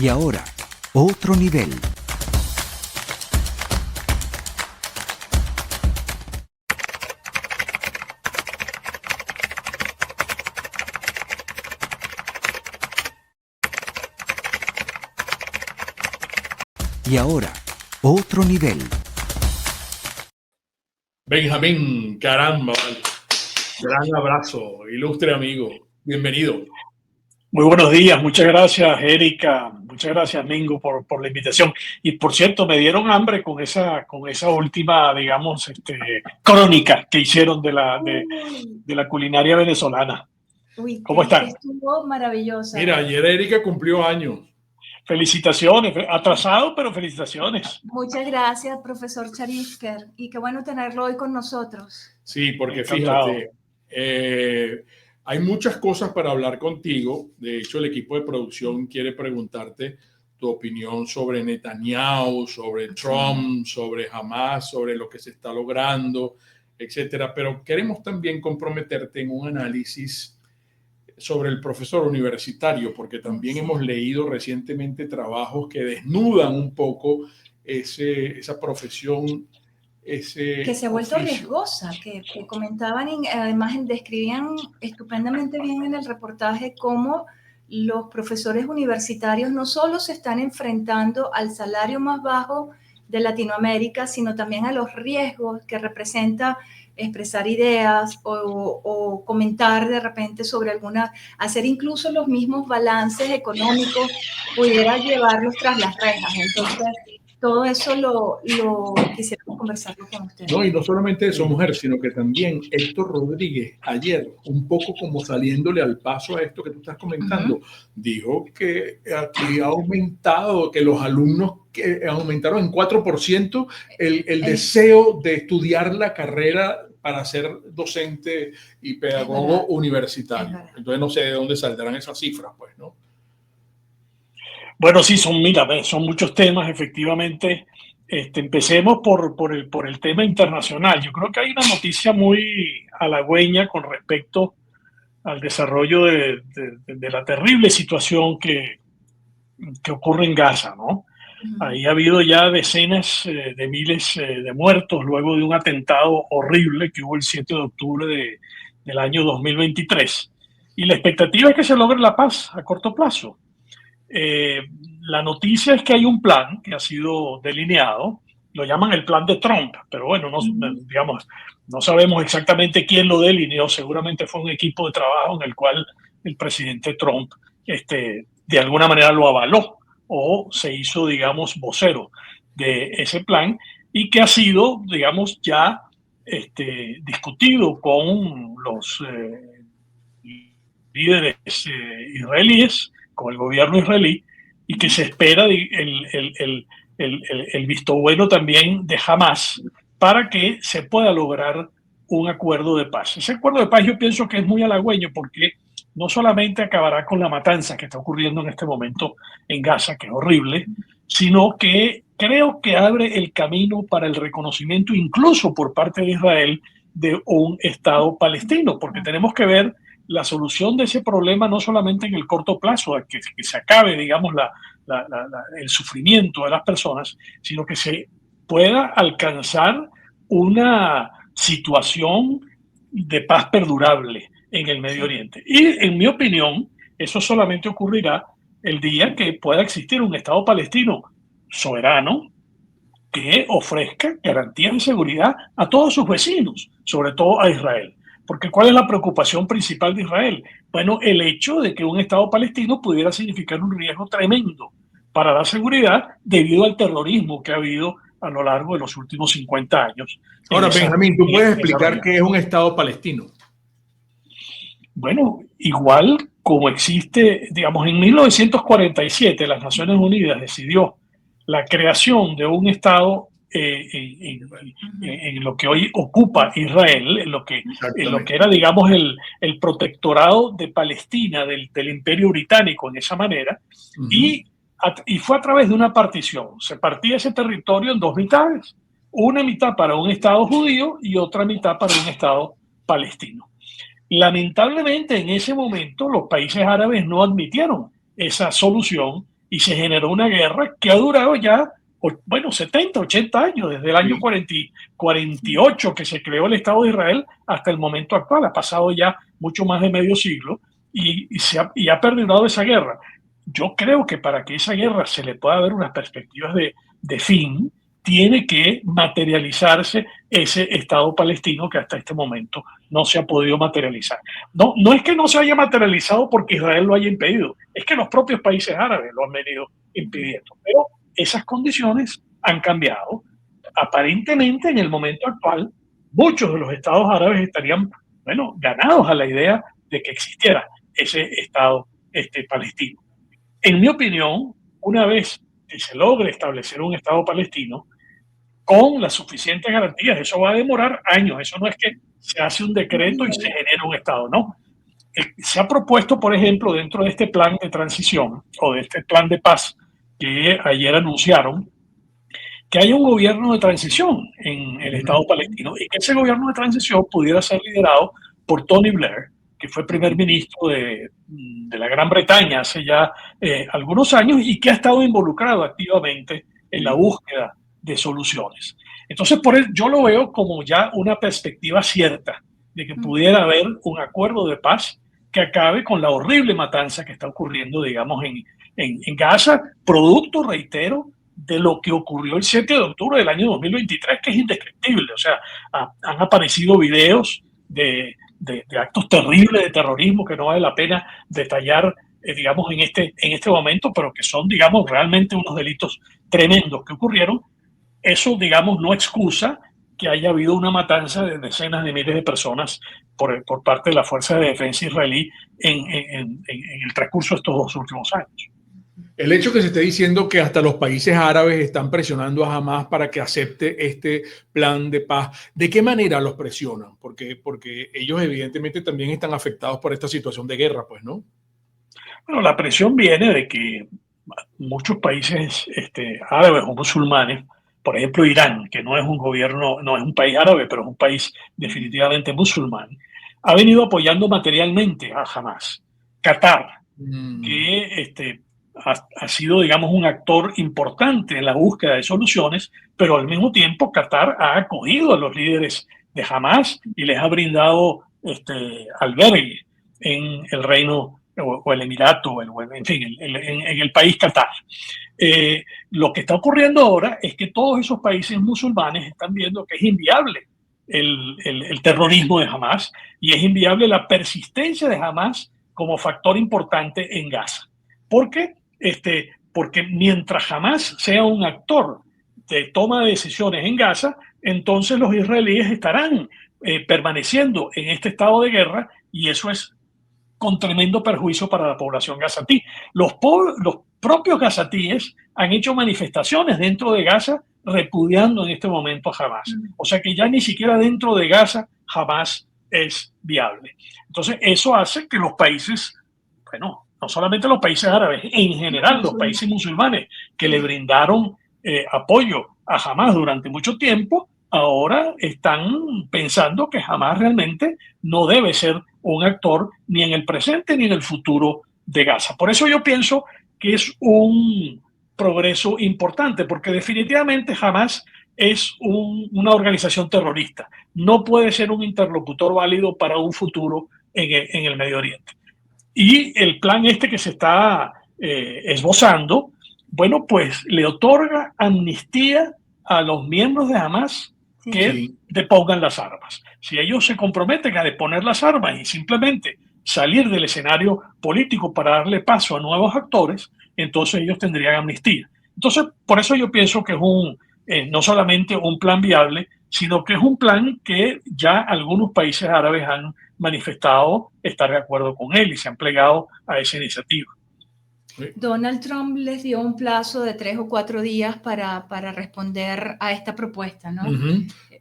Y ahora, otro nivel. Y ahora, otro nivel. Benjamín, caramba, vale. Gran abrazo, ilustre amigo. Bienvenido. Muy buenos días, muchas gracias Erika, muchas gracias Mingo por la invitación. Y por cierto, me dieron hambre con esa última, digamos, crónica que hicieron de la culinaria venezolana. Uy, ¿Cómo están? estuvo maravillosa. Mira, ayer Erika cumplió años. Felicitaciones, atrasado, pero felicitaciones. Muchas gracias, profesor Charifker, y qué bueno tenerlo hoy con nosotros. Sí, porque Encantado. fíjate, hay muchas cosas para hablar contigo. De hecho, el equipo de producción quiere preguntarte tu opinión sobre Netanyahu, sobre Trump, sobre Hamas, sobre lo que se está logrando, etcétera. Pero queremos también comprometerte en un análisis sobre el profesor universitario, porque también hemos leído recientemente trabajos que desnudan un poco esa profesión, que se ha vuelto riesgosa, que comentaban, además describían estupendamente bien en el reportaje cómo los profesores universitarios no solo se están enfrentando al salario más bajo de Latinoamérica, sino también a los riesgos que representa expresar ideas o comentar de repente sobre hacer incluso los mismos balances económicos, pudiera llevarlos tras las rejas. Entonces, todo eso lo quisiéramos conversarlo con ustedes. No, y no solamente eso, mujer, sino que también Héctor Rodríguez, ayer, un poco como saliéndole al paso a esto que tú estás comentando, dijo que aquí ha aumentado, que los alumnos que aumentaron en 4% el deseo de estudiar la carrera para ser docente y pedagogo universitario. Entonces no sé de dónde saldrán esas cifras, pues, ¿no? Bueno, sí, son muchos temas, efectivamente. Empecemos por el tema internacional. Yo creo que hay una noticia muy halagüeña con respecto al desarrollo de la terrible situación que ocurre en Gaza, ¿no? Ahí ha habido ya decenas de miles de muertos luego de un atentado horrible que hubo el 7 de octubre del año 2023. Y la expectativa es que se logre la paz a corto plazo. La noticia es que hay un plan que ha sido delineado, lo llaman el plan de Trump, pero bueno, no sabemos exactamente quién lo delineó, seguramente fue un equipo de trabajo en el cual el presidente Trump de alguna manera lo avaló o se hizo, digamos, vocero de ese plan y que ha sido, digamos, ya discutido con los líderes israelíes, con el gobierno israelí, y que se espera el visto bueno también de Hamas para que se pueda lograr un acuerdo de paz. Ese acuerdo de paz yo pienso que es muy halagüeño porque no solamente acabará con la matanza que está ocurriendo en este momento en Gaza, que es horrible, sino que creo que abre el camino para el reconocimiento incluso por parte de Israel de un Estado palestino, porque tenemos que ver la solución de ese problema no solamente en el corto plazo, que se acabe, digamos, el sufrimiento de las personas, sino que se pueda alcanzar una situación de paz perdurable en el Medio Oriente. Y en mi opinión, eso solamente ocurrirá el día que pueda existir un Estado palestino soberano que ofrezca garantías de seguridad a todos sus vecinos, sobre todo a Israel. Porque ¿cuál es la preocupación principal de Israel? Bueno, el hecho de que un Estado palestino pudiera significar un riesgo tremendo para la seguridad debido al terrorismo que ha habido a lo largo de los últimos 50 años. Ahora, Benjamín, ¿tú puedes explicar qué es un Estado palestino? Bueno, igual como existe, digamos, en 1947 las Naciones Unidas decidió la creación de un Estado en lo que hoy ocupa Israel, en lo que era, digamos, el protectorado de Palestina del Imperio Británico en esa manera, y fue a través de una partición. Se partía ese territorio en dos mitades, una mitad para un Estado judío y otra mitad para un Estado palestino. Lamentablemente, en ese momento, los países árabes no admitieron esa solución y se generó una guerra que ha durado ya, bueno, 70, 80 años, desde el año 48 que se creó el Estado de Israel hasta el momento actual. Ha pasado ya mucho más de medio siglo y ha perdurado esa guerra. Yo creo que para que esa guerra se le pueda dar unas perspectivas de fin, tiene que materializarse ese Estado palestino que hasta este momento no se ha podido materializar. No es que no se haya materializado porque Israel lo haya impedido, es que los propios países árabes lo han venido impidiendo. Pero esas condiciones han cambiado. Aparentemente, en el momento actual, muchos de los estados árabes estarían, bueno, ganados a la idea de que existiera ese Estado palestino. En mi opinión, una vez que se logre establecer un Estado palestino con las suficientes garantías, eso va a demorar años. Eso no es que se hace un decreto y se genera un Estado, no. Se ha propuesto, por ejemplo, dentro de este plan de transición o de este plan de paz que ayer anunciaron, que haya un gobierno de transición en el Estado palestino y que ese gobierno de transición pudiera ser liderado por Tony Blair, que fue primer ministro de la Gran Bretaña hace ya algunos años y que ha estado involucrado activamente en la búsqueda de soluciones. Entonces, por eso yo lo veo como ya una perspectiva cierta de que pudiera haber un acuerdo de paz que acabe con la horrible matanza que está ocurriendo, digamos, en Gaza, producto, reitero, de lo que ocurrió el 7 de octubre del año 2023, que es indescriptible. O sea, han aparecido videos de actos terribles de terrorismo que no vale la pena detallar, digamos, en este momento, pero que son, digamos, realmente unos delitos tremendos que ocurrieron. Eso, digamos, no excusa que haya habido una matanza de decenas de miles de personas por parte de la Fuerza de Defensa israelí en el transcurso de estos 2 últimos años. El hecho que se esté diciendo que hasta los países árabes están presionando a Hamás para que acepte este plan de paz, ¿de qué manera los presionan? Porque ellos evidentemente también están afectados por esta situación de guerra, pues, ¿no? Bueno, la presión viene de que muchos países árabes o musulmanes, por ejemplo Irán, que no es un gobierno, no es un país árabe, pero es un país definitivamente musulmán, ha venido apoyando materialmente a Hamás. Qatar, que ha sido, digamos, un actor importante en la búsqueda de soluciones, pero al mismo tiempo Qatar ha acogido a los líderes de Hamás y les ha brindado albergue en el reino o el emirato, en fin, en el país Qatar. Lo que está ocurriendo ahora es que todos esos países musulmanes están viendo que es inviable el terrorismo de Hamás y es inviable la persistencia de Hamás como factor importante en Gaza. ¿Por qué? Porque mientras Hamás sea un actor de toma de decisiones en Gaza, entonces los israelíes estarán permaneciendo en este estado de guerra y eso es con tremendo perjuicio para la población gazatí. Los propios gazatíes han hecho manifestaciones dentro de Gaza repudiando en este momento a Hamás. O sea que ya ni siquiera dentro de Gaza Hamás es viable. Entonces eso hace que los países, bueno, no solamente los países árabes, en general los países musulmanes que le brindaron apoyo a Hamás durante mucho tiempo, ahora están pensando que Hamás realmente no debe ser un actor ni en el presente ni en el futuro de Gaza. Por eso yo pienso que es un progreso importante, porque definitivamente Hamás es una organización terrorista. No puede ser un interlocutor válido para un futuro en el Medio Oriente. Y el plan que se está esbozando, bueno, pues le otorga amnistía a los miembros de Hamás que depongan las armas. Si ellos se comprometen a deponer las armas y simplemente salir del escenario político para darle paso a nuevos actores, entonces ellos tendrían amnistía. Entonces, por eso yo pienso que es no solamente un plan viable, sino que es un plan que ya algunos países árabes han manifestado estar de acuerdo con él y se han plegado a esa iniciativa. Donald Trump les dio un plazo de 3 o 4 días para responder a esta propuesta, ¿no?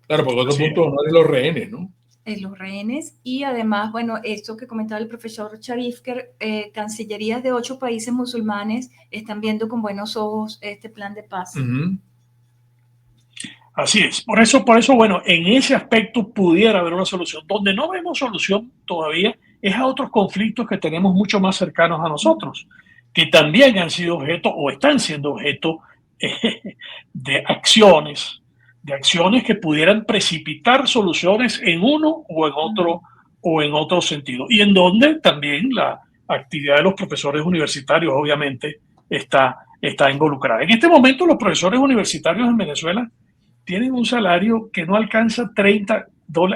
Claro, porque otro punto no es los rehenes, ¿no? Los rehenes y además, bueno, esto que comentaba el profesor Sharif, que cancillerías de 8 países musulmanes están viendo con buenos ojos este plan de paz. Así es. Por eso, bueno, en ese aspecto pudiera haber una solución. Donde no vemos solución todavía es a otros conflictos que tenemos mucho más cercanos a nosotros, que también han sido objeto o están siendo objeto de acciones que pudieran precipitar soluciones en uno o en otro sentido, y en donde también la actividad de los profesores universitarios obviamente está involucrada. En este momento los profesores universitarios en Venezuela tienen un salario que no alcanza $30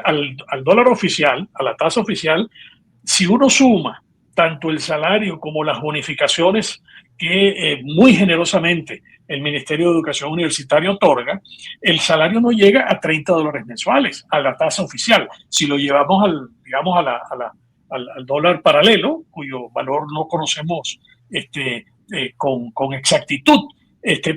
al dólar oficial, a la tasa oficial. Si uno suma tanto el salario como las bonificaciones que muy generosamente el Ministerio de Educación Universitaria otorga, el salario no llega a $30 mensuales, a la tasa oficial. Si lo llevamos al dólar paralelo, cuyo valor no conocemos con exactitud,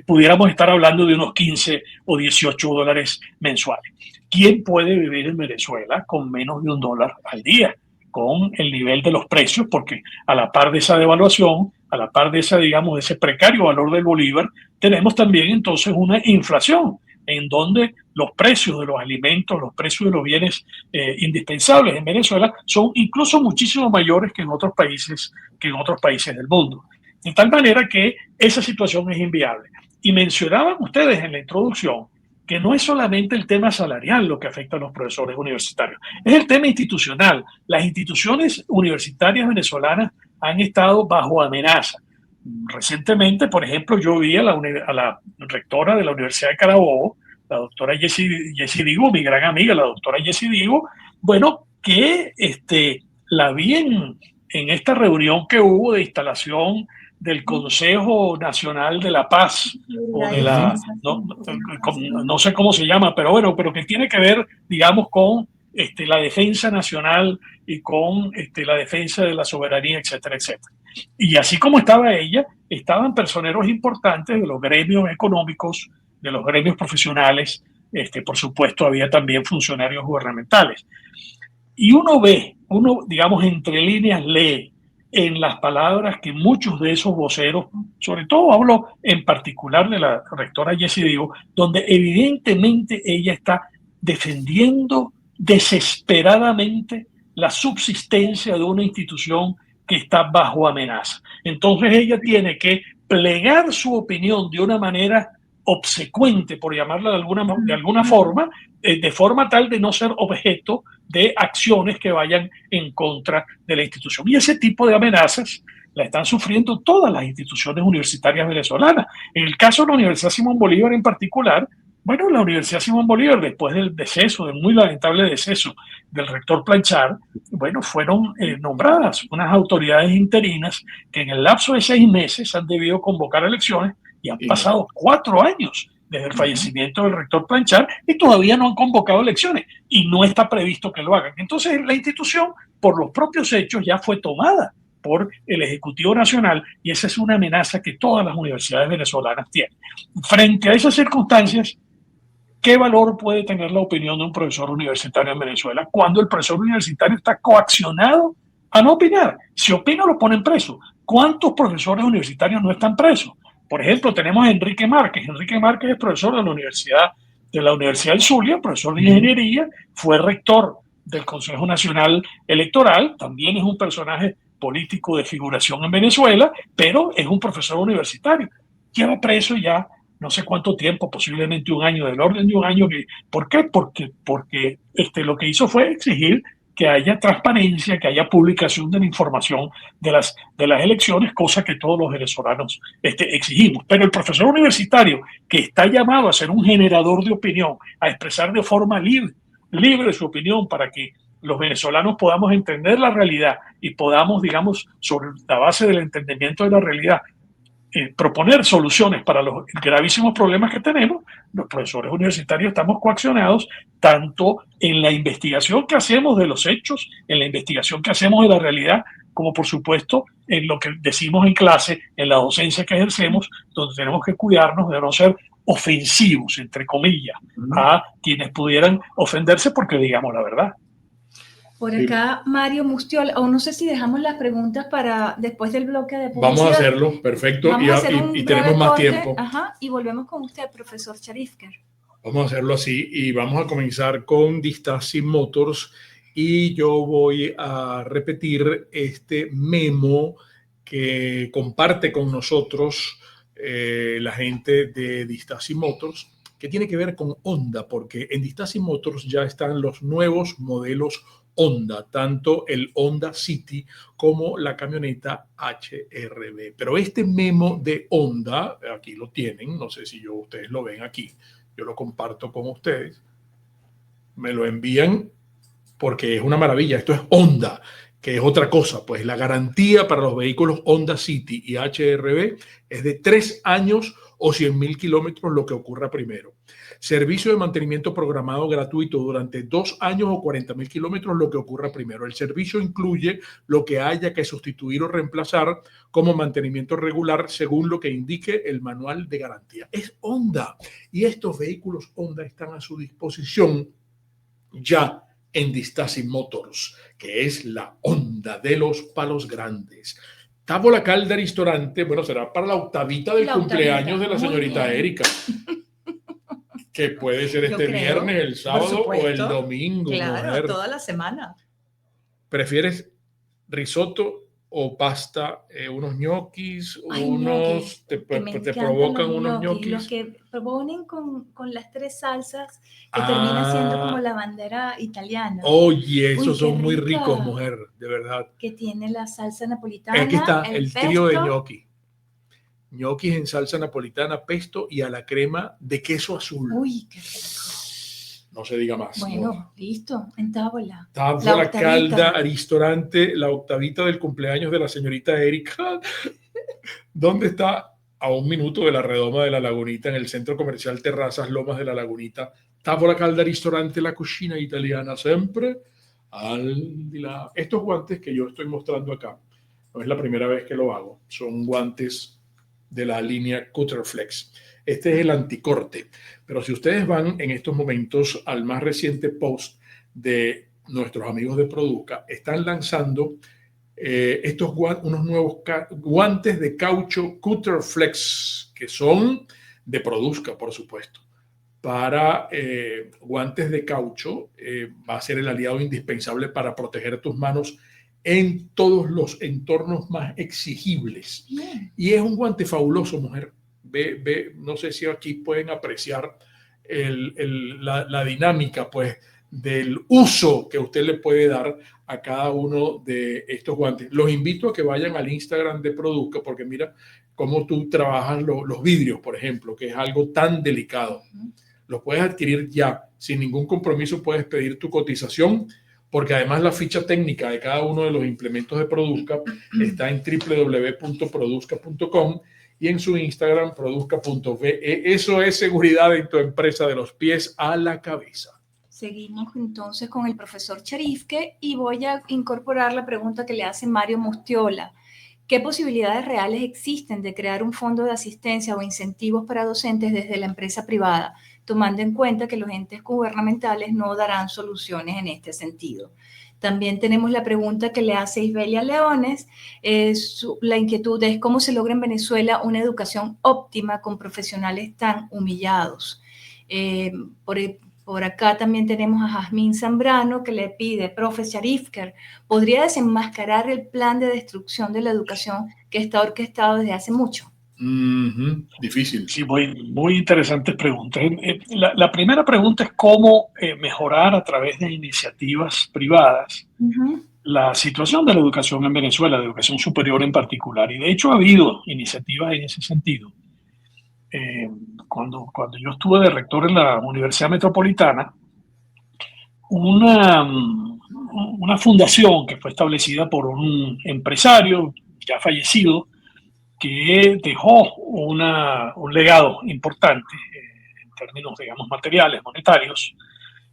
pudiéramos estar hablando de unos 15 o 18 dólares mensuales. ¿Quién puede vivir en Venezuela con menos de $1 al día? Con el nivel de los precios, porque a la par de esa devaluación, a la par de ese precario valor del bolívar, tenemos también entonces una inflación en donde los precios de los alimentos, los precios de los bienes indispensables en Venezuela son incluso muchísimo mayores que en otros países del mundo. De tal manera que esa situación es inviable. Y mencionaban ustedes en la introducción que no es solamente el tema salarial lo que afecta a los profesores universitarios, es el tema institucional. Las instituciones universitarias venezolanas han estado bajo amenaza. Recientemente, por ejemplo, yo vi a la rectora de la Universidad de Carabobo, la doctora Jessie Digo, mi gran amiga, la doctora Jessie Digo, bueno, que la vi en esta reunión que hubo de instalación del Consejo Nacional de la Paz, o de no sé cómo se llama, pero bueno, pero que tiene que ver, digamos, con la defensa nacional y con la defensa de la soberanía, etcétera, etcétera. Y así como estaba ella, estaban personeros importantes de los gremios económicos, de los gremios profesionales, por supuesto había también funcionarios gubernamentales. Y uno digamos, entre líneas lee en las palabras que muchos de esos voceros, sobre todo hablo en particular de la rectora Jessie Digo, donde evidentemente ella está defendiendo desesperadamente la subsistencia de una institución que está bajo amenaza. Entonces ella tiene que plegar su opinión de una manera obsecuente, por llamarla de alguna forma, de forma tal de no ser objeto de acciones que vayan en contra de la institución. Y ese tipo de amenazas la están sufriendo todas las instituciones universitarias venezolanas. En el caso de la Universidad Simón Bolívar en particular, bueno, la Universidad Simón Bolívar, después del muy lamentable deceso del rector Planchar, bueno, fueron nombradas unas autoridades interinas que en el lapso de 6 meses han debido convocar elecciones, y han pasado 4 años desde el fallecimiento del rector Planchar y todavía no han convocado elecciones y no está previsto que lo hagan. Entonces la institución, por los propios hechos, ya fue tomada por el Ejecutivo Nacional, y esa es una amenaza que todas las universidades venezolanas tienen. Frente a esas circunstancias, ¿qué valor puede tener la opinión de un profesor universitario en Venezuela cuando el profesor universitario está coaccionado a no opinar? Si opina, lo ponen preso. ¿Cuántos profesores universitarios no están presos? Por ejemplo, tenemos a Enrique Márquez. Enrique Márquez es profesor de la Universidad del Zulia, profesor de ingeniería, fue rector del Consejo Nacional Electoral, también es un personaje político de figuración en Venezuela, pero es un profesor universitario. Lleva preso ya no sé cuánto tiempo, posiblemente 1 año, del orden de 1 año. ¿Por qué? Porque lo que hizo fue exigir que haya transparencia, que haya publicación de la información de las elecciones, cosa que todos los venezolanos exigimos. Pero el profesor universitario, que está llamado a ser un generador de opinión, a expresar de forma libre su opinión para que los venezolanos podamos entender la realidad y podamos, digamos, sobre la base del entendimiento de la realidad, proponer soluciones para los gravísimos problemas que tenemos, los profesores universitarios estamos coaccionados tanto en la investigación que hacemos de los hechos, en la investigación que hacemos de la realidad, como por supuesto en lo que decimos en clase, en la docencia que ejercemos, donde tenemos que cuidarnos de no ser ofensivos, entre comillas, a quienes pudieran ofenderse porque digamos la verdad. Por acá, Mario Mustiol, o no sé si dejamos las preguntas para después del bloque de publicidad. Vamos a hacerlo, perfecto, y tenemos más tiempo. Ajá, y volvemos con usted, profesor Charifker. Vamos a hacerlo así y vamos a comenzar con Distasi Motors, y yo voy a repetir este memo que comparte con nosotros la gente de Distasi Motors, que tiene que ver con Honda, porque en Distasi Motors ya están los nuevos modelos Honda, tanto el Honda City como la camioneta HR-V. Pero este memo de Honda, aquí lo tienen, no sé si ustedes lo ven aquí, yo lo comparto con ustedes, me lo envían porque es una maravilla. Esto es Honda, que es otra cosa, pues la garantía para los vehículos Honda City y HR-V es de 3 años o 100.000 kilómetros, lo que ocurra primero. Servicio de mantenimiento programado gratuito durante 2 años o 40.000 kilómetros, lo que ocurra primero. El servicio incluye lo que haya que sustituir o reemplazar como mantenimiento regular según lo que indique el manual de garantía. Es Honda, y estos vehículos Honda están a su disposición ya en Distasi Motors, que es la Honda de los palos grandes. Tavola Calda Ristorante, bueno, será para la octavita del cumpleaños de la señorita Erika, que puede ser este viernes, el sábado o el domingo. Claro, mujer. Toda la semana. ¿Prefieres risotto o pasta? Unos ñoquis, te provocan unos ñoquis. Los que proponen con las 3 salsas que termina siendo como la bandera italiana. Oye, esos son muy ricos, mujer, de verdad. Que tiene la salsa napolitana. Aquí está el pesto, trío de ñoqui. Ñoquis en salsa napolitana, pesto y a la crema de queso azul. Uy, qué rico. No se diga más. Bueno, no. Listo, en Tavola. Tavola Calda Ristorante, la octavita del cumpleaños de la señorita Erika. ¿Dónde está? A 1 minuto de la redoma de la Lagunita, en el centro comercial Terrazas Lomas de la Lagunita. Tavola Calda Ristorante, la cocina italiana, siempre al di là. Estos guantes que yo estoy mostrando acá, no es la primera vez que lo hago, son guantes de la línea Cutterflex. Este es el anticorte, pero si ustedes van en estos momentos al más reciente post de nuestros amigos de Produca, están lanzando unos nuevos guantes de caucho Cutterflex, que son de Produca, por supuesto. Para guantes de caucho va a ser el aliado indispensable para proteger tus manos en todos los entornos más exigibles. Y es un guante fabuloso, mujer. Ve, no sé si aquí pueden apreciar la dinámica, pues, del uso que usted le puede dar a cada uno de estos guantes. Los invito a que vayan al Instagram de Produca, porque mira cómo tú trabajas los vidrios, por ejemplo, que es algo tan delicado. Los puedes adquirir ya, sin ningún compromiso. Puedes pedir tu cotización, porque además la ficha técnica de cada uno de los implementos de Produca está en www.produzca.com y en su Instagram, produzca.ve. Eso es seguridad en tu empresa, de los pies a la cabeza. Seguimos entonces con el profesor Cherifke y voy a incorporar la pregunta que le hace Mario Mustiola. ¿Qué posibilidades reales existen de crear un fondo de asistencia o incentivos para docentes desde la empresa privada, tomando en cuenta que los entes gubernamentales no darán soluciones en este sentido? También tenemos la pregunta que le hace Isbelia Leones. La inquietud es cómo se logra en Venezuela una educación óptima con profesionales tan humillados. Por acá también tenemos a Jazmín Zambrano, que le pide: profe Cherifke, ¿podría desenmascarar el plan de destrucción de la educación que está orquestado desde hace mucho? Difícil. Sí, muy interesantes preguntas. La primera pregunta es cómo mejorar a través de iniciativas privadas la situación de la educación en Venezuela, de educación superior en particular. Y de hecho ha habido iniciativas en ese sentido. Cuando yo estuve de rector en la Universidad Metropolitana, una fundación que fue establecida por un empresario ya fallecido, que dejó un legado importante en términos, digamos, materiales, monetarios,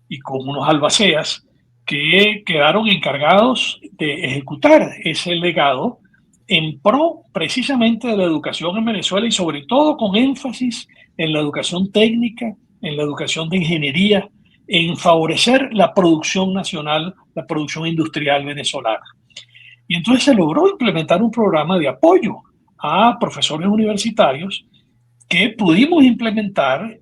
y con unos albaceas que quedaron encargados de ejecutar ese legado en pro precisamente de la educación en Venezuela, y sobre todo con énfasis en la educación técnica, en la educación de ingeniería, en favorecer la producción nacional, la producción industrial venezolana. Y entonces se logró implementar un programa de apoyo a profesores universitarios que pudimos implementar,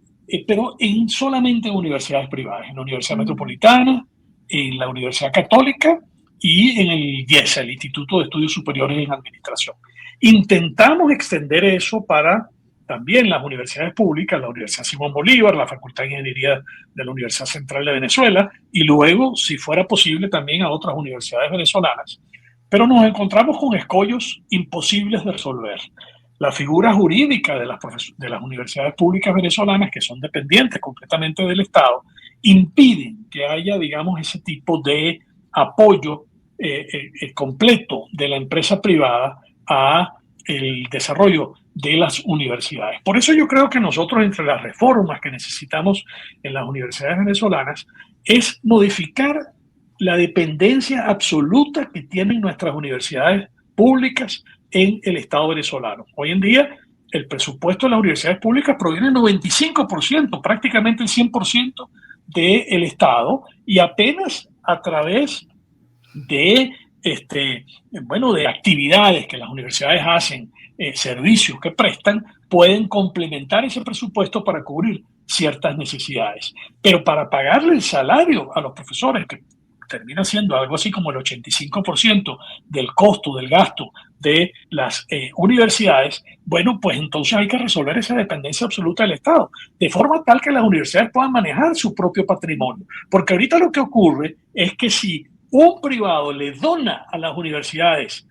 pero solamente en universidades privadas, en la Universidad Metropolitana, en la Universidad Católica y en el IESA, el Instituto de Estudios Superiores en Administración. Intentamos extender eso para también las universidades públicas, la Universidad Simón Bolívar, la Facultad de Ingeniería de la Universidad Central de Venezuela, y luego, si fuera posible, también a otras universidades venezolanas. Pero nos encontramos con escollos imposibles de resolver. La figura jurídica de las universidades públicas venezolanas, que son dependientes completamente del Estado, impiden que haya, digamos, ese tipo de apoyo completo de la empresa privada a el desarrollo de las universidades. Por eso yo creo que nosotros, entre las reformas que necesitamos en las universidades venezolanas, es modificar la dependencia absoluta que tienen nuestras universidades públicas en el Estado venezolano. Hoy en día, el presupuesto de las universidades públicas proviene del 95%, prácticamente el 100% del Estado, y apenas a través de de actividades que las universidades hacen, servicios que prestan, pueden complementar ese presupuesto para cubrir ciertas necesidades. Pero para pagarle el salario a los profesores, que termina siendo algo así como el 85% del costo, del gasto de las universidades, bueno, pues entonces hay que resolver esa dependencia absoluta del Estado, de forma tal que las universidades puedan manejar su propio patrimonio. Porque ahorita lo que ocurre es que si un privado le dona a las universidades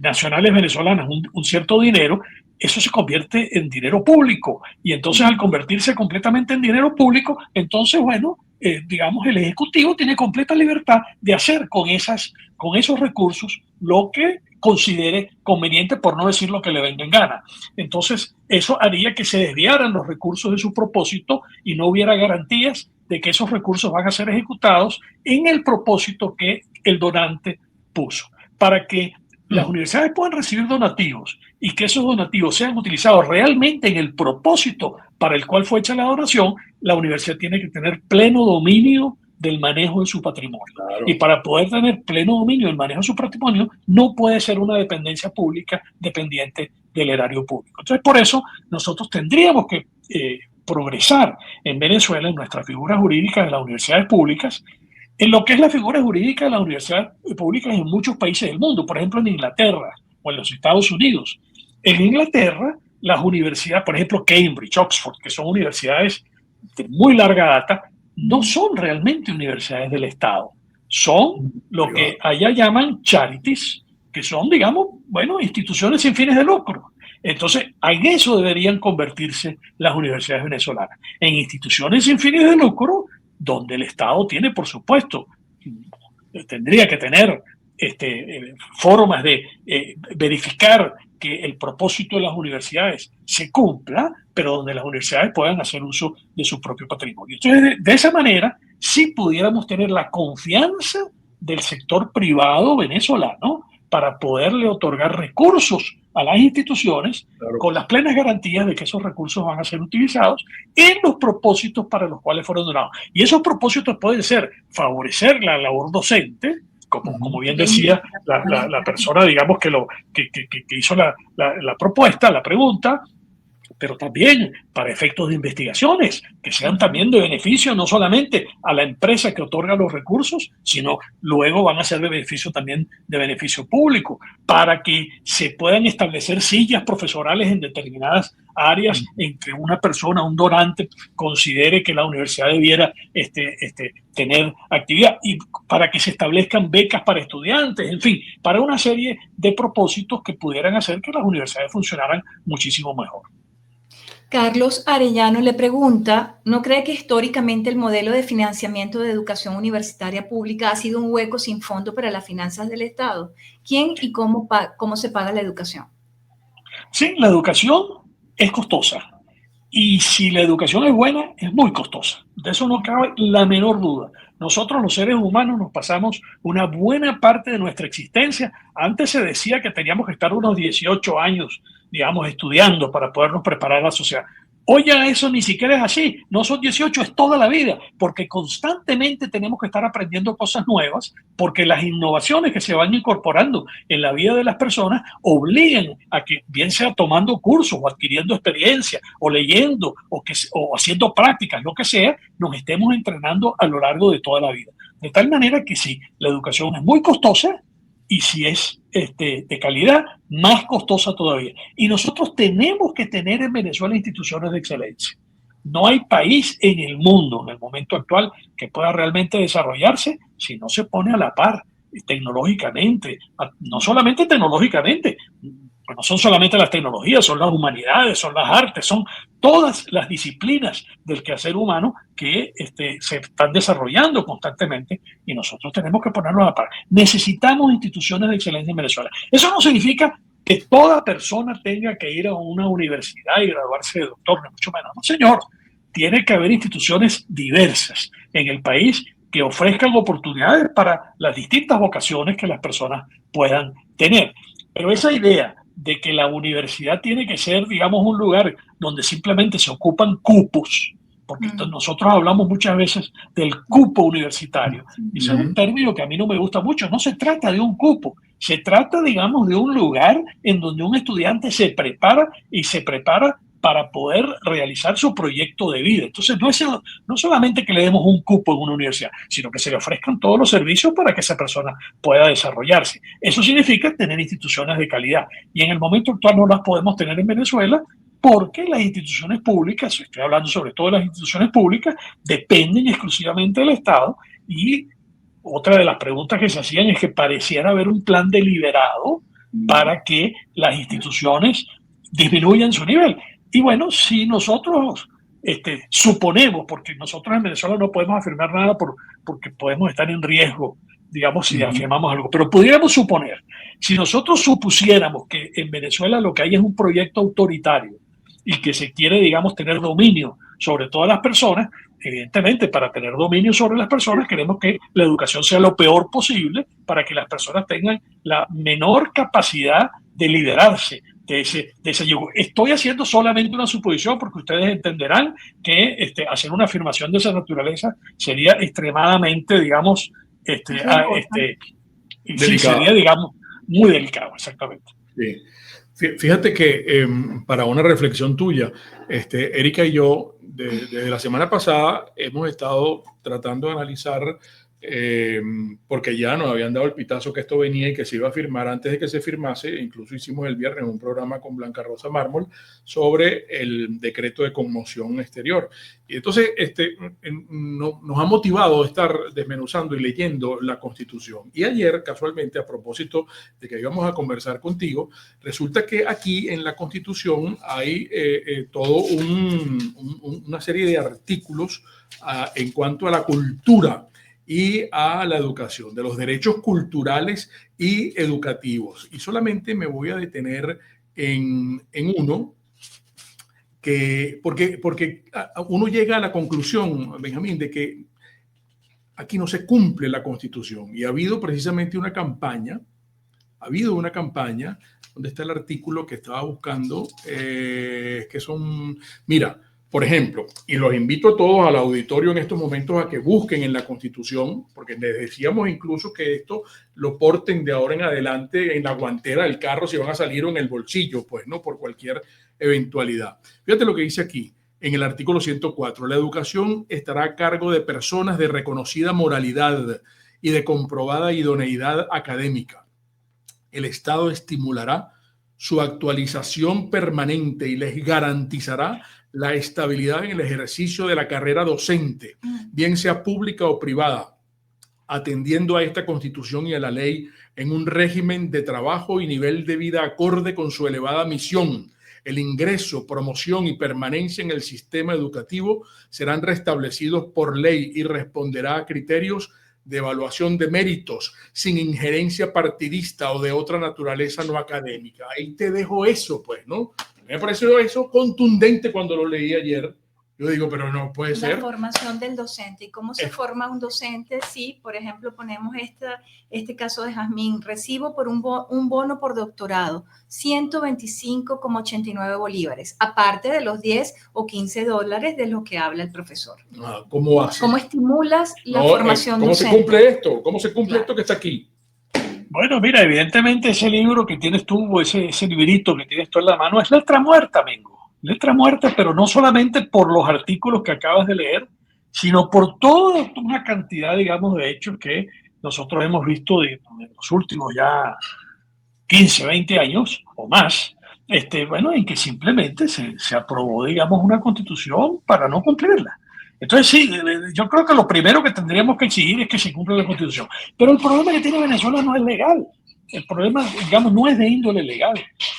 nacionales venezolanas un cierto dinero, eso se convierte en dinero público. Y entonces, al convertirse completamente en dinero público, entonces, bueno, digamos, el Ejecutivo tiene completa libertad de hacer con esos recursos lo que considere conveniente, por no decir lo que le venga en gana. Entonces, eso haría que se desviaran los recursos de su propósito y no hubiera garantías de que esos recursos van a ser ejecutados en el propósito que el donante puso. Para que las universidades puedan recibir donativos y que esos donativos sean utilizados realmente en el propósito para el cual fue hecha la donación, la universidad tiene que tener pleno dominio del manejo de su patrimonio. Claro. Y para poder tener pleno dominio del manejo de su patrimonio, no puede ser una dependencia pública dependiente del erario público. Entonces, por eso, nosotros tendríamos que progresar en Venezuela en nuestra figura jurídica de las universidades públicas, en lo que es la figura jurídica de las universidades públicas en muchos países del mundo, por ejemplo en Inglaterra o en los Estados Unidos. En Inglaterra, las universidades, por ejemplo Cambridge, Oxford, que son universidades de muy larga data, no son realmente universidades del Estado. Son lo que allá llaman charities, que son, digamos, bueno, instituciones sin fines de lucro. Entonces, en eso deberían convertirse las universidades venezolanas, en instituciones sin fines de lucro, donde el Estado tiene, por supuesto, tendría que tener formas de verificar que el propósito de las universidades se cumpla, pero donde las universidades puedan hacer uso de su propio patrimonio. Entonces, de esa manera, sí pudiéramos tener la confianza del sector privado venezolano para poderle otorgar recursos a las instituciones, claro, con las plenas garantías de que esos recursos van a ser utilizados en los propósitos para los cuales fueron donados. Y esos propósitos pueden ser favorecer la labor docente, como bien decía la persona, digamos, que hizo la propuesta, la pregunta, pero también para efectos de investigaciones, que sean también de beneficio no solamente a la empresa que otorga los recursos, sino luego van a ser de beneficio también de beneficio público, para que se puedan establecer sillas profesorales en determinadas áreas en que una persona, un donante, considere que la universidad debiera tener actividad, y para que se establezcan becas para estudiantes, en fin, para una serie de propósitos que pudieran hacer que las universidades funcionaran muchísimo mejor. Carlos Arellano le pregunta, ¿no cree que históricamente el modelo de financiamiento de educación universitaria pública ha sido un hueco sin fondo para las finanzas del Estado? ¿Quién y cómo se paga la educación? Sí, la educación es costosa. Y si la educación es buena, es muy costosa. De eso no cabe la menor duda. Nosotros los seres humanos nos pasamos una buena parte de nuestra existencia. Antes se decía que teníamos que estar unos 18 años, digamos, estudiando para podernos preparar a la sociedad. Hoy ya eso ni siquiera es así. No son 18, es toda la vida, porque constantemente tenemos que estar aprendiendo cosas nuevas, porque las innovaciones que se van incorporando en la vida de las personas obligan a que, bien sea tomando cursos o adquiriendo experiencia o leyendo o haciendo prácticas, lo que sea, nos estemos entrenando a lo largo de toda la vida. De tal manera que sí, la educación es muy costosa, y si es de calidad, más costosa todavía. Y nosotros tenemos que tener en Venezuela instituciones de excelencia. No hay país en el mundo, en el momento actual, que pueda realmente desarrollarse si no se pone a la par tecnológicamente, no solamente tecnológicamente, no son solamente las tecnologías, son las humanidades, son las artes, son todas las disciplinas del quehacer humano que se están desarrollando constantemente y nosotros tenemos que ponernos a la par. Necesitamos instituciones de excelencia en Venezuela. Eso no significa que toda persona tenga que ir a una universidad y graduarse de doctor, ni mucho menos. No, señor. Tiene que haber instituciones diversas en el país que ofrezcan oportunidades para las distintas vocaciones que las personas puedan tener. Pero esa idea de que la universidad tiene que ser, digamos, un lugar donde simplemente se ocupan cupos, porque nosotros hablamos muchas veces del cupo universitario, y ese es un término que a mí no me gusta mucho. No se trata de un cupo, se trata, digamos, de un lugar en donde un estudiante se prepara para poder realizar su proyecto de vida. Entonces, no solamente que le demos un cupo en una universidad, sino que se le ofrezcan todos los servicios para que esa persona pueda desarrollarse. Eso significa tener instituciones de calidad. Y en el momento actual no las podemos tener en Venezuela porque las instituciones públicas, estoy hablando sobre todo de las instituciones públicas, dependen exclusivamente del Estado. Y otra de las preguntas que se hacían es que pareciera haber un plan deliberado para que las instituciones disminuyan su nivel. Y bueno, si nosotros suponemos, porque nosotros en Venezuela no podemos afirmar nada porque podemos estar en riesgo, digamos, si afirmamos algo, pero pudiéramos suponer, si nosotros supusiéramos que en Venezuela lo que hay es un proyecto autoritario y que se quiere, digamos, tener dominio sobre todas las personas, evidentemente para tener dominio sobre las personas queremos que la educación sea lo peor posible para que las personas tengan la menor capacidad de liderarse de ese yugo. Estoy haciendo solamente una suposición porque ustedes entenderán que hacer una afirmación de esa naturaleza sería extremadamente, digamos, sí, sería, digamos, muy delicado, exactamente. Sí. Fíjate que para una reflexión tuya, Erika y yo, desde la semana pasada, hemos estado tratando de analizar, porque ya nos habían dado el pitazo que esto venía y que se iba a firmar antes de que se firmase. Incluso hicimos el viernes un programa con Blanca Rosa Mármol sobre el decreto de conmoción exterior. Y entonces nos ha motivado estar desmenuzando y leyendo la Constitución. Y ayer, casualmente, a propósito de que íbamos a conversar contigo, resulta que aquí en la Constitución hay todo una serie de artículos en cuanto a la cultura y a la educación, de los derechos culturales y educativos. Y solamente me voy a detener en uno, porque uno llega a la conclusión, Benjamín, de que aquí no se cumple la Constitución. Y ha habido precisamente una campaña, donde está el artículo que estaba buscando, que son, mira, por ejemplo, y los invito a todos al auditorio en estos momentos a que busquen en la Constitución, porque les decíamos incluso que esto lo porten de ahora en adelante en la guantera del carro si van a salir o en el bolsillo, pues, ¿no? Por cualquier eventualidad. Fíjate lo que dice aquí, en el artículo 104. La educación estará a cargo de personas de reconocida moralidad y de comprobada idoneidad académica. El Estado estimulará su actualización permanente y les garantizará la estabilidad en el ejercicio de la carrera docente, bien sea pública o privada, atendiendo a esta Constitución y a la ley en un régimen de trabajo y nivel de vida acorde con su elevada misión. El ingreso, promoción y permanencia en el sistema educativo serán restablecidos por ley y responderá a criterios de evaluación de méritos sin injerencia partidista o de otra naturaleza no académica. Ahí te dejo eso, pues, ¿no? Me pareció eso contundente cuando lo leí ayer. Yo digo, pero no puede ser. La formación del docente. ¿Y cómo se forma un docente? Si, por ejemplo, ponemos este caso de Jazmín, recibo por un bono por doctorado, 125,89 bolívares, aparte de los 10 o 15 dólares de lo que habla el profesor. ¿Cómo hace? ¿Cómo estimulas la formación docente? ¿Cómo se cumple esto? ¿Cómo se cumple esto que está aquí? Bueno, mira, evidentemente ese libro que tienes tú, ese librito que tienes tú en la mano, es letra muerta, Mingo. Letra muerta, pero no solamente por los artículos que acabas de leer, sino por toda una cantidad, digamos, de hechos que nosotros hemos visto en los últimos ya 15, 20 años o más, bueno, en que simplemente se aprobó, digamos, una constitución para no cumplirla. Entonces, sí, yo creo que lo primero que tendríamos que exigir es que se cumpla la constitución. Pero el problema que tiene Venezuela no es legal. El problema, digamos, no es de índole legal,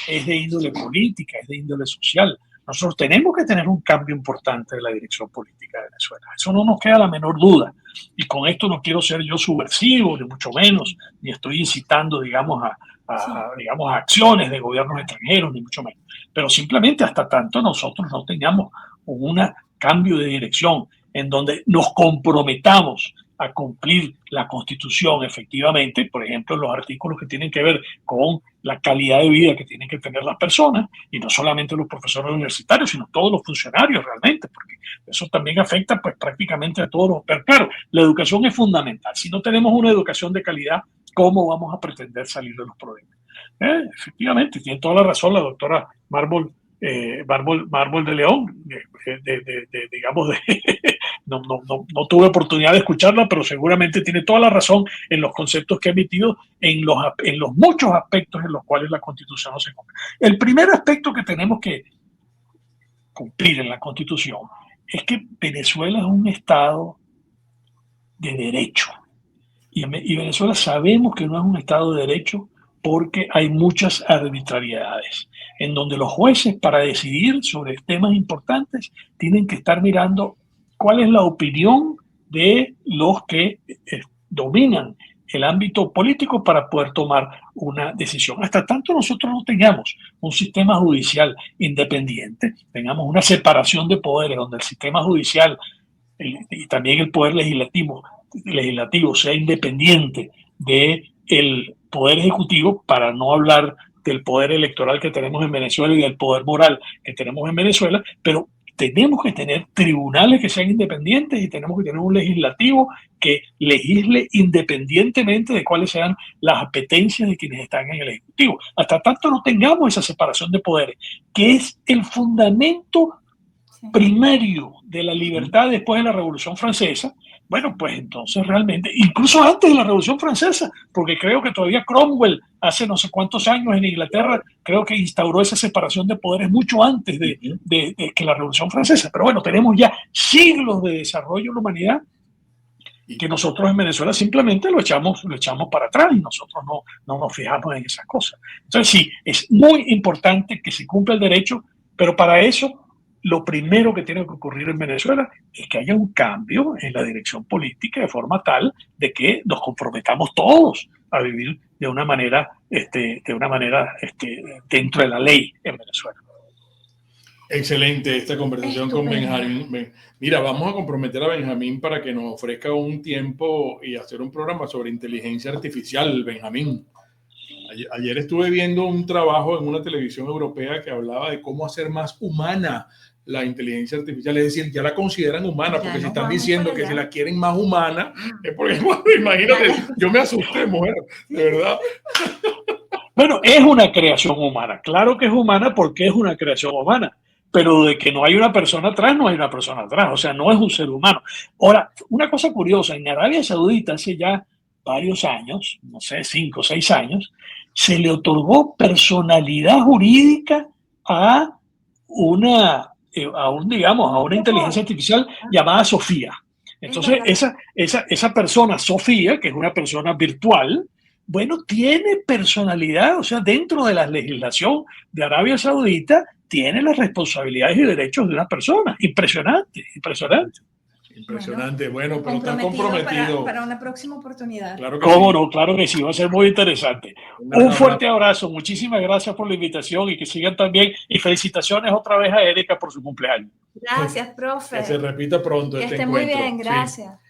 es de índole política, es de índole social. Nosotros tenemos que tener un cambio importante en la dirección política de Venezuela. Eso no nos queda la menor duda. Y con esto no quiero ser yo subversivo, ni mucho menos, ni estoy incitando, digamos, digamos, a acciones de gobiernos extranjeros, ni mucho menos. Pero simplemente hasta tanto nosotros no tengamos un cambio de dirección en donde nos comprometamos a cumplir la Constitución efectivamente, por ejemplo, los artículos que tienen que ver con la calidad de vida que tienen que tener las personas, y no solamente los profesores universitarios, sino todos los funcionarios realmente, porque eso también afecta pues prácticamente a todos los... Pero claro, la educación es fundamental. Si no tenemos una educación de calidad, ¿cómo vamos a pretender salir de los problemas? Efectivamente, tiene toda la razón la doctora Mármol de León, digamos, no tuve oportunidad de escucharla, pero seguramente tiene toda la razón en los conceptos que ha emitido en los muchos aspectos en los cuales la Constitución no se cumple. El primer aspecto que tenemos que cumplir en la Constitución es que Venezuela es un Estado de derecho. Y Venezuela sabemos que no es un Estado de derecho porque hay muchas arbitrariedades, en donde los jueces para decidir sobre temas importantes tienen que estar mirando cuál es la opinión de los que dominan el ámbito político para poder tomar una decisión. Hasta tanto nosotros no tengamos un sistema judicial independiente, tengamos una separación de poderes donde el sistema judicial y también el poder legislativo sea independiente del poder ejecutivo, para no hablar del poder electoral que tenemos en Venezuela y del poder moral que tenemos en Venezuela, pero tenemos que tener tribunales que sean independientes y tenemos que tener un legislativo que legisle independientemente de cuáles sean las apetencias de quienes están en el Ejecutivo. Hasta tanto no tengamos esa separación de poderes, que es el fundamento primario de la libertad después de la Revolución Francesa, bueno, pues entonces realmente, incluso antes de la Revolución Francesa, porque creo que todavía Cromwell, hace no sé cuántos años en Inglaterra, creo que instauró esa separación de poderes mucho antes de que la Revolución Francesa. Pero bueno, tenemos ya siglos de desarrollo en la humanidad y que nosotros en Venezuela simplemente lo echamos para atrás y nosotros no nos fijamos en esas cosas. Entonces sí, es muy importante que se cumpla el derecho, pero para eso lo primero que tiene que ocurrir en Venezuela es que haya un cambio en la dirección política de forma tal de que nos comprometamos todos a vivir de una manera dentro de la ley en Venezuela. Excelente esta conversación con Benjamín. Mira, vamos a comprometer a Benjamín para que nos ofrezca un tiempo y hacer un programa sobre inteligencia artificial, Benjamín. Ayer estuve viendo un trabajo en una televisión europea que hablaba de cómo hacer más humana la inteligencia artificial, es decir, ya la consideran humana, porque si están diciendo que se la quieren más humana, es porque, bueno, imagínate, yo me asusté, mujer, de verdad. Bueno, es una creación humana, claro que es humana porque es una creación humana, pero de que no hay una persona atrás, no hay una persona atrás, o sea, no es un ser humano. Ahora, una cosa curiosa, en Arabia Saudita hace ya varios años, no sé, 5 o 6 años, se le otorgó personalidad jurídica a una inteligencia artificial llamada Sofía. Entonces, esa persona, Sofía, que es una persona virtual, bueno, tiene personalidad, o sea, dentro de la legislación de Arabia Saudita, tiene las responsabilidades y derechos de una persona. Impresionante. Bueno, pero está comprometido. Para una próxima oportunidad. Claro que ¿Cómo sí. no? Claro que sí, va a ser muy interesante. Un fuerte abrazo, muchísimas gracias por la invitación y que sigan también. Y felicitaciones otra vez a Erika por su cumpleaños. Gracias, profe. Que se repita pronto que este esté encuentro. muy bien, gracias. Sí.